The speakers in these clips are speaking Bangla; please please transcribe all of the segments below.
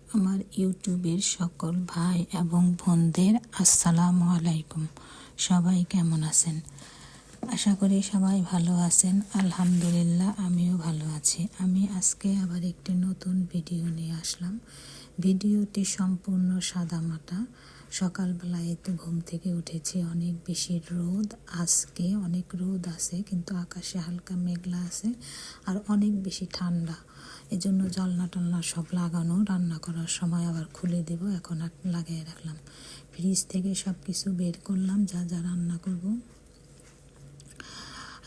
আমার ইউটিউবের সকল ভাই এবং বোনদের আসসালামু আলাইকুম। সবাই কেমন আছেন? আশা করি সবাই ভালো আছেন। আলহামদুলিল্লাহ, আমিও ভালো আছি। আমি আজকে আবার একটি নতুন ভিডিও নিয়ে আসলাম। ভিডিওটি সম্পূর্ণ সাদামাটা। সকালবেলায় তো ঘুম থেকে উঠেছি, অনেক বেশি রোদ। আজকে অনেক রোদ আছে, কিন্তু আকাশে হালকা মেঘলা আছে আর অনেক বেশি ঠান্ডা। এজন্য জানলা টালনা সব লাগানো, রান্না করার সময় আবার খুলে দেব, এখন আর লাগিয়ে রাখলাম। ফ্রিজ থেকে সব কিছু বের করলাম, যা যা রান্না করব।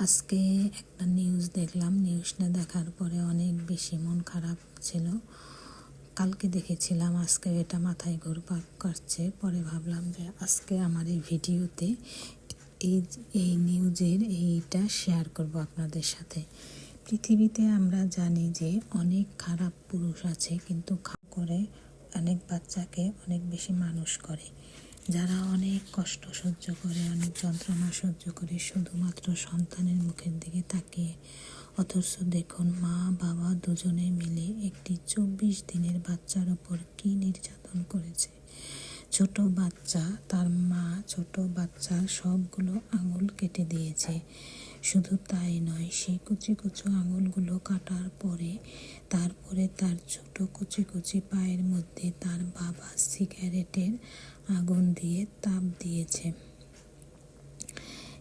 আজকে একটা নিউজ দেখলাম, নিউজটা দেখার পরে অনেক বেশি মন খারাপ ছিল। কালকে দেখেছিলাম, আজকে এটা মাথায় ঘুরপাক করছে। পরে ভাবলাম যে আজকে আমার এই ভিডিওতে এই নিউজের এইটা শেয়ার করব আপনাদের সাথে। পৃথিবীতে আমরা জানি যে অনেক খারাপ পুরুষ আছে, কিন্তু করে অনেক বাচ্চাকে অনেক বেশি মানুষ করে, যারা অনেক কষ্ট সহ্য করে, অনেক যন্ত্রণা সহ্য করে শুধুমাত্র সন্তানের মুখের দিকে তাকিয়ে। অথচ দেখুন, মা বাবা দুজনে মিলে একটি 24 দিনের বাচ্চার ওপর কী নির্যাতন করেছে। ছোট বাচ্চা, তার মা ছোট বাচ্চার সবগুলো আঙুল কেটে দিয়েছে। শুধু তাই নয়, সেই কুচি কুচি আঙুলগুলো কাটার পরে তারপরে তার ছোট কুচি কুচি পায়ের মধ্যে তার বাবা সিগারেটের আগুন দিয়ে তাপ দিয়েছে।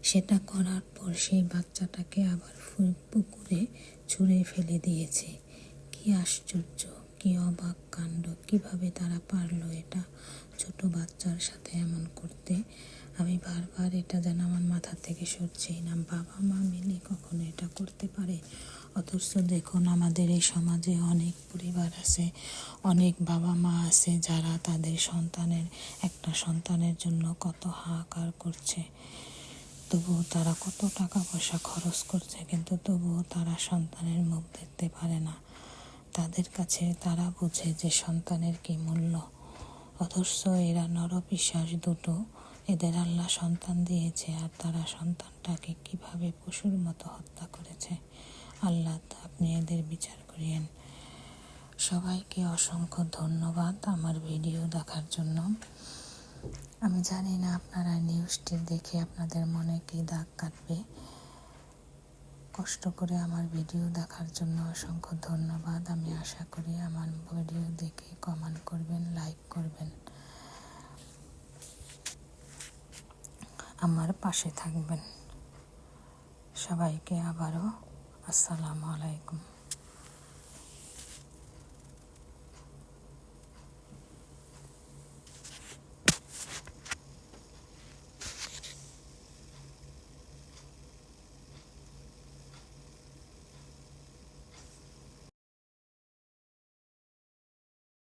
সেটা করার পর সেই বাচ্চাটাকে আবার পুকুরে ছুঁড়ে ফেলে দিয়েছে। কি আশ্চর্য, কি অবাক কাণ্ড! কিভাবে তারা পারলো এটা ছোট বাচ্চার সাথে এমন করতে? আমি বারবার এটা যেন আমার মাথা থেকে সরছেই না। বাবা মা মিলে কখনো এটা করতে পারে? অথচ দেখুন, আমাদের এই সমাজে অনেক পরিবার আছে, অনেক বাবা মা আছে যারা তাদের একটা সন্তানের জন্য কত হাহাকার করছে। তবুও তারা কত টাকা পয়সা খরচ করছে, কিন্তু তবুও তারা সন্তানের মুখ দেখতে পারে না। তাদের কাছে তারা বোঝে যে সন্তানের কী মূল্য। অথচ এরা নরপিশাচ দুটো, এদের আল্লাহ সন্তান দিয়েছে, আর তারা সন্তানটাকে কিভাবে পশুর মতো হত্যা করেছে। আল্লাহ, আপনি এদের বিচার করিয়েন। সবাইকে অসংখ্য ধন্যবাদ আমার ভিডিও দেখার জন্য। আমি জানি না আপনারা নিউজটি দেখে আপনাদের মনে কি দাগ কাটবে। কষ্ট করে আমার ভিডিও দেখার জন্য অসংখ্য ধন্যবাদ। আমি আশা করি আমার ভিডিও দেখে কমেন্ট করবেন, লাইক করবেন, আমার পাশে থাকবেন। সবাইকে আবারও আসসালামু আলাইকুম।